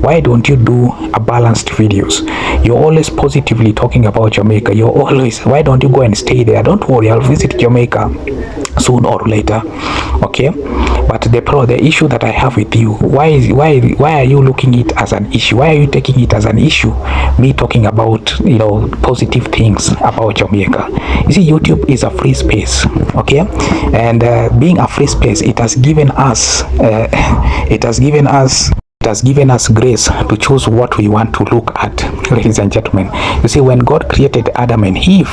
Why don't you do a balanced videos? You're always positively talking about Jamaica. You're always, why don't you go and stay there? Don't worry, I'll visit Jamaica soon or later. Okay, but the issue that I have with you, why are you looking it as an issue? Why are you taking it as an issue, me talking about positive things about Jamaica? You see, YouTube is a free space, okay, and being a free space, it has given us grace to choose what we want to look at, ladies and gentlemen. You see, when God created Adam and Eve,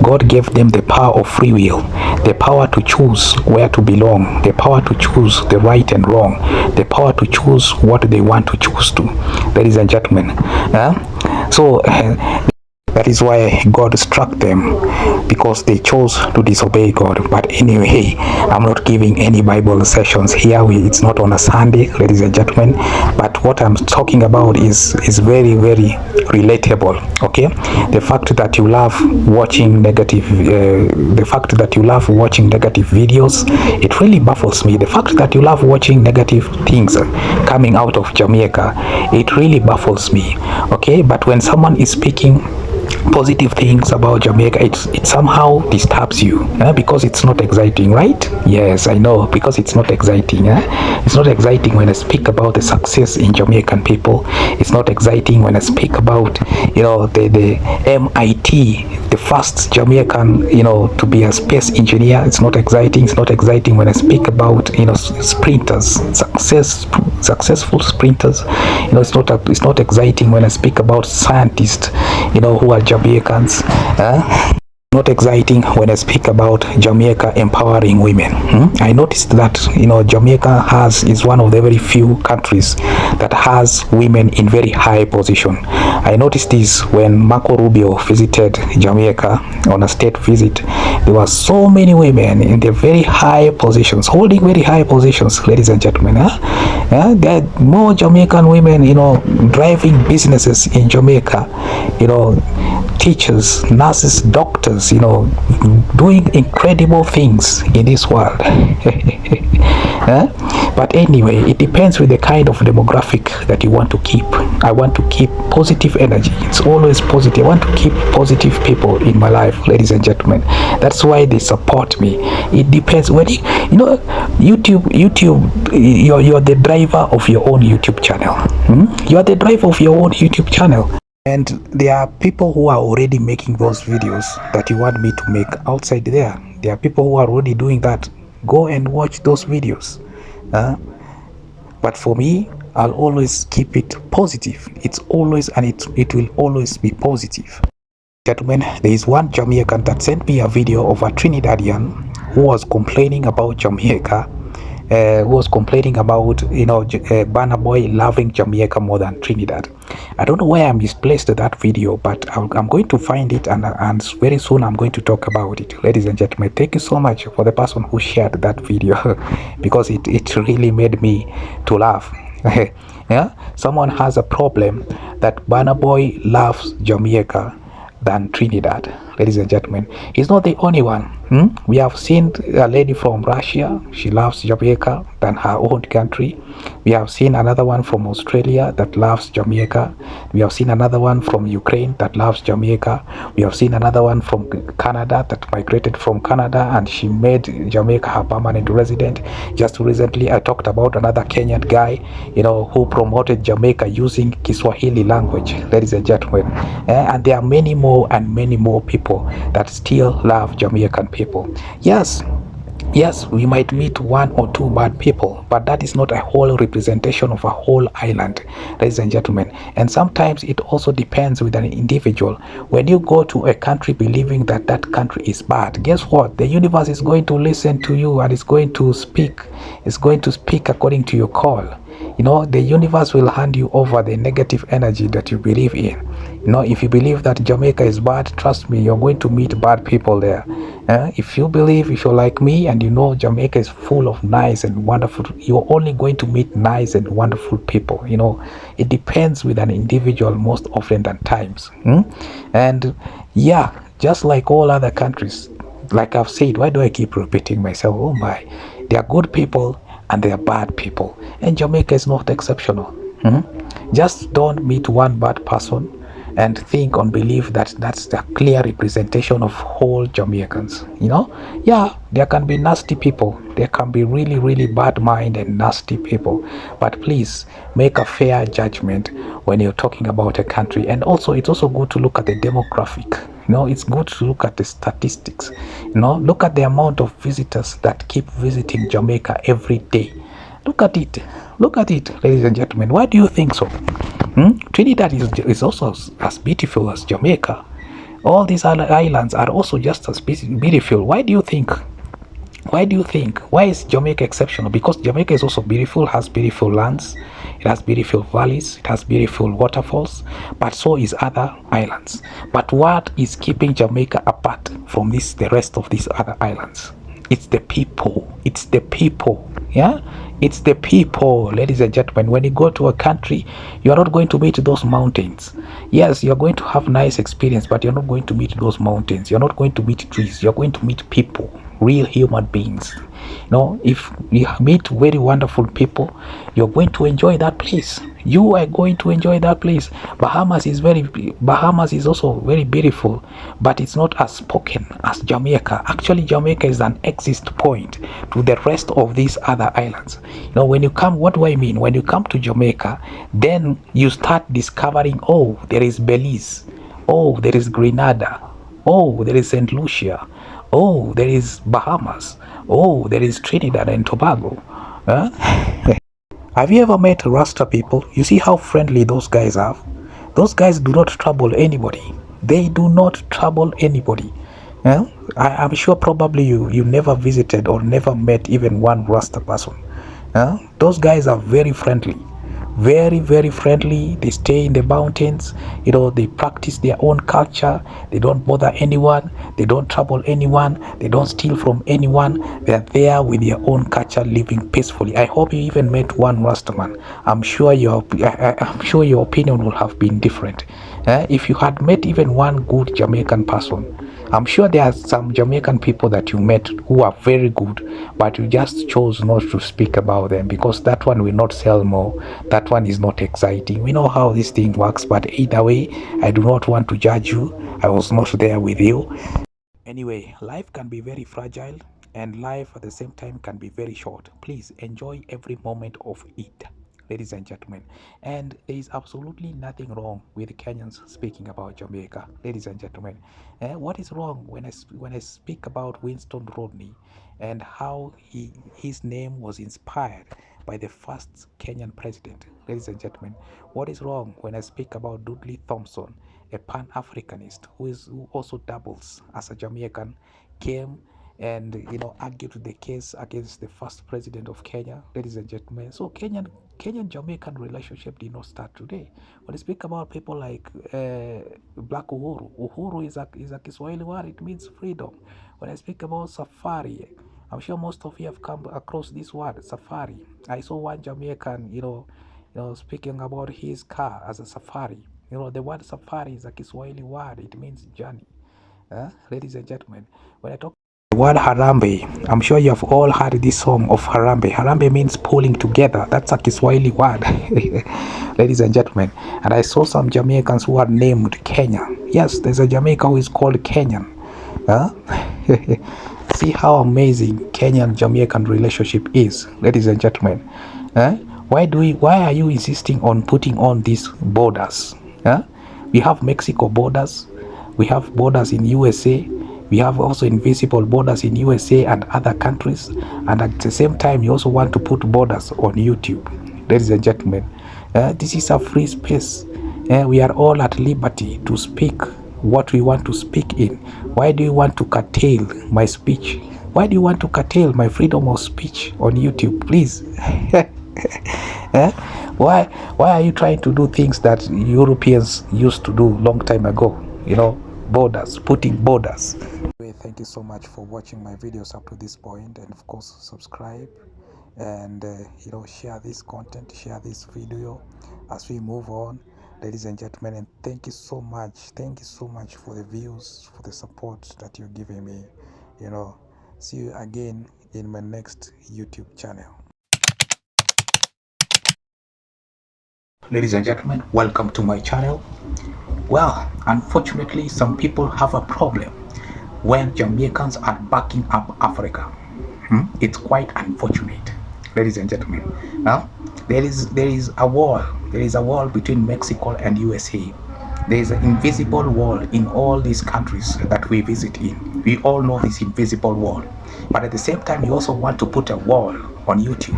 God gave them the power of free will, the power to choose where to belong, the power to choose the right and wrong, the power to choose what they want to choose to, ladies and gentlemen. That is why God struck them, because they chose to disobey God. But anyway, I'm not giving any Bible sessions here. It's not on a Sunday, ladies and gentlemen. But what I'm talking about is very, very relatable. Okay, the fact that you love watching negative, videos, it really baffles me. The fact that you love watching negative things coming out of Jamaica, it really baffles me. Okay, but when someone is speaking positive things about Jamaica, it somehow disturbs you, because it's not exciting, right? Yes, I know, because it's not exciting. It's not exciting when I speak about the success in Jamaican people. It's not exciting when I speak about the MIT, the first Jamaican to be a space engineer. It's not exciting. It's not exciting when I speak about sprinters, successful sprinters. It's not exciting when I speak about scientists who are Jamaicans. Not exciting when I speak about Jamaica empowering women. I noticed that Jamaica is one of the very few countries that has women in very high position. I noticed this when Marco Rubio visited Jamaica on a state visit. There were so many women in the very high positions, holding very high positions, ladies and gentlemen. There are more Jamaican women, driving businesses in Jamaica, teachers, nurses, doctors, doing incredible things in this world. But anyway, it depends with the kind of demographic that you want to keep. I want to keep positive energy. It's always positive. I want to keep positive people in my life, ladies and gentlemen. That's why they support me. It depends. When YouTube, you're the driver of your own YouTube channel. You are the driver of your own YouTube channel. And there are people who are already making those videos that you want me to make outside there. There are people who are already doing that. Go and watch those videos. But for me, I'll always keep it positive. It's always, and it will always be positive. Gentlemen, there is one Jamaican that sent me a video of a Trinidadian who was complaining about Jamaica. Who was complaining about Burna Boy loving Jamaica more than Trinidad. I don't know where I misplaced that video, but I'm going to find it, and very soon I'm going to talk about it. Ladies and gentlemen, thank you so much for the person who shared that video because it really made me to laugh. Yeah, someone has a problem that Burna Boy loves Jamaica than Trinidad. Ladies and gentlemen, he's not the only one. We have seen a lady from Russia, she loves Jamaica than her own country. We have seen another one from Australia that loves Jamaica. We have seen another one from Ukraine that loves Jamaica. We have seen another one from Canada that migrated from Canada and she made Jamaica her permanent resident. Just recently I talked about another Kenyan guy who promoted Jamaica using Kiswahili language, ladies and gentlemen. And there are many more and many more people that still love Jamaican people. Yes, we might meet one or two bad people, but that is not a whole representation of a whole island, ladies and gentlemen. And sometimes it also depends with an individual. When you go to a country believing that that country is bad, guess what? The universe is going to listen to you and it's going to speak. It's going to speak according to your call. The universe will hand you over the negative energy that you believe in. If you believe that Jamaica is bad, trust me, you're going to meet bad people there. If you're like me and Jamaica is full of nice and wonderful, you're only going to meet nice and wonderful people. It depends with an individual most often than times. And yeah, just like all other countries, like I've said, why do I keep repeating myself? Oh my, there are good people and they are bad people, and Jamaica is not exceptional. Just don't meet one bad person and think and believe that that's the clear representation of whole Jamaicans. Yeah, there can be nasty people, there can be really, really bad mind and nasty people, but please make a fair judgment when you're talking about a country. And also, it's also good to look at the demographic. It's good to look at the statistics. Look at the amount of visitors that keep visiting Jamaica every day. Look at it. Look at it, ladies and gentlemen. Why do you think so? Trinidad is also as beautiful as Jamaica. All these other islands are also just as beautiful. Why do you think? Why do you think? Why is Jamaica exceptional? Because Jamaica is also beautiful, has beautiful lands, it has beautiful valleys, it has beautiful waterfalls, but so is other islands. But what is keeping Jamaica apart from the rest of these other islands? It's the people. It's the people. Yeah? It's the people, ladies and gentlemen. When you go to a country, you are not going to meet those mountains. Yes, you're going to have nice experience, but you're not going to meet those mountains. You're not going to meet trees. You're going to meet people, real human beings. If you meet very wonderful people, you're going to enjoy that place. You are going to enjoy that place. Bahamas is also very beautiful, but it's not as spoken as Jamaica. Actually, Jamaica is an exit point to the rest of these other islands. When you come, what do I mean? When you come to Jamaica, then you start discovering, oh, there is Belize, oh, there is Grenada, oh, there is St. Lucia, oh, there is Bahamas, oh, there is Trinidad and Tobago. Huh? Have you ever met Rasta people? You see how friendly those guys are? Those guys do not trouble anybody. They do not trouble anybody. Yeah? I'm sure probably you never visited or never met even one Rasta person. Those guys are very friendly, very, very friendly. They stay in the mountains. They practice their own culture. They don't bother anyone. They don't trouble anyone. They don't steal from anyone. They're there with their own culture, living peacefully. I hope you even met one Rastaman. I'm sure your opinion will have been different. If you had met even one good Jamaican person, I'm sure there are some Jamaican people that you met who are very good, but you just chose not to speak about them because that one will not sell more. That one is not exciting. We know how this thing works, but either way, I do not want to judge you. I was not there with you. Anyway, life can be very fragile and life at the same time can be very short. Please enjoy every moment of it, ladies and gentlemen. And there is absolutely nothing wrong with Kenyans speaking about Jamaica, ladies and gentlemen. What is wrong when I speak about Winston Rodney and how his name was inspired by the first Kenyan president, ladies and gentlemen? What is wrong when I speak about Dudley Thompson, a Pan-Africanist who also doubles as a Jamaican, came and argued the case against the first president of Kenya, ladies and gentlemen. So Kenyan Jamaican relationship did not start today. When I speak about people like Black Uhuru is a Kiswahili word. It means freedom. When I speak about safari, I'm sure most of you have come across this word, safari. I saw one Jamaican, speaking about his car as a safari. The word safari is a Kiswahili word. It means journey. Ladies and gentlemen, when I talk the word Harambe, I'm sure you have all heard this song of Harambe. Harambe means pulling together. That's a Kiswahili word, ladies and gentlemen. And I saw some Jamaicans who are named Kenya. Yes, there's a Jamaica who is called Kenyan. Huh? See how amazing Kenyan Jamaican relationship is, ladies and gentlemen. Why are you insisting on putting on these borders? We have Mexico borders, we have borders in USA, we have also invisible borders in USA and other countries, and at the same time you also want to put borders on YouTube, ladies and gentlemen. This is a free space. We are all at liberty to speak what we want to speak in. Why do you want to curtail my speech? Why do you want to curtail my freedom of speech on YouTube? Please. eh? Why are you trying to do things that Europeans used to do long time ago? Borders, putting borders. Anyway, thank you so much for watching my videos up to this point, and of course subscribe and share this content, share this video as we move on, ladies and gentlemen. And thank you so much for the views, for the support that you're giving me. See you again in my next YouTube channel. Ladies and gentlemen, welcome to my channel. Well, unfortunately, some people have a problem when Jamaicans are backing up Africa. It's quite unfortunate, ladies and gentlemen. Now, there is a wall. There is a wall between Mexico and USA. There is an invisible wall in all these countries that we visit in. We all know this invisible wall. But at the same time, you also want to put a wall on YouTube.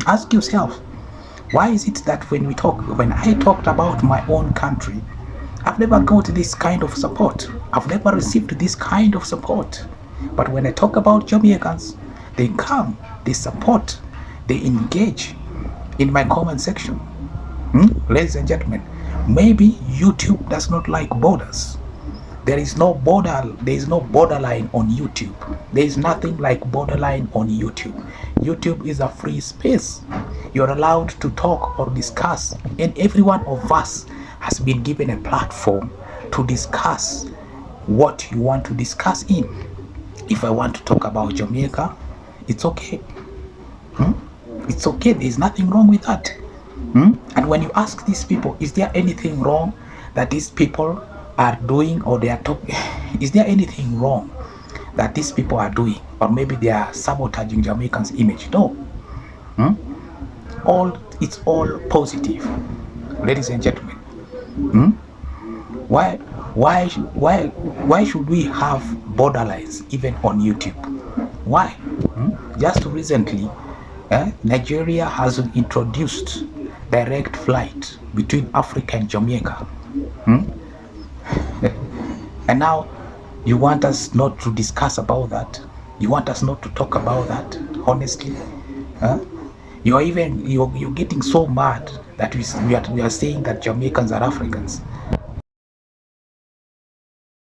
Ask yourself, why is it that when I talked about my own country, I've never got this kind of support. I've never received this kind of support. But when I talk about Jamaicans, they come, they support, they engage in my comment section. Ladies and gentlemen, maybe YouTube does not like borders. There is no borderline on YouTube. There is nothing like borderline on YouTube. YouTube is a free space. You're allowed to talk or discuss, and every one of us has been given a platform to discuss what you want to discuss in. If I want to talk about Jamaica, it's okay. It's okay. There's nothing wrong with that. And when you ask these people, is there anything wrong that these people are doing, or they are talking? Is there anything wrong that these people are doing, or maybe they are sabotaging Jamaicans' image? No. It's all positive, ladies and gentlemen. Why should we have borderlines even on YouTube? Why? Just recently, Nigeria has introduced direct flight between Africa and Jamaica. And now you want us not to discuss about that? You want us not to talk about that? Honestly, you're getting so mad that we are saying that Jamaicans are Africans.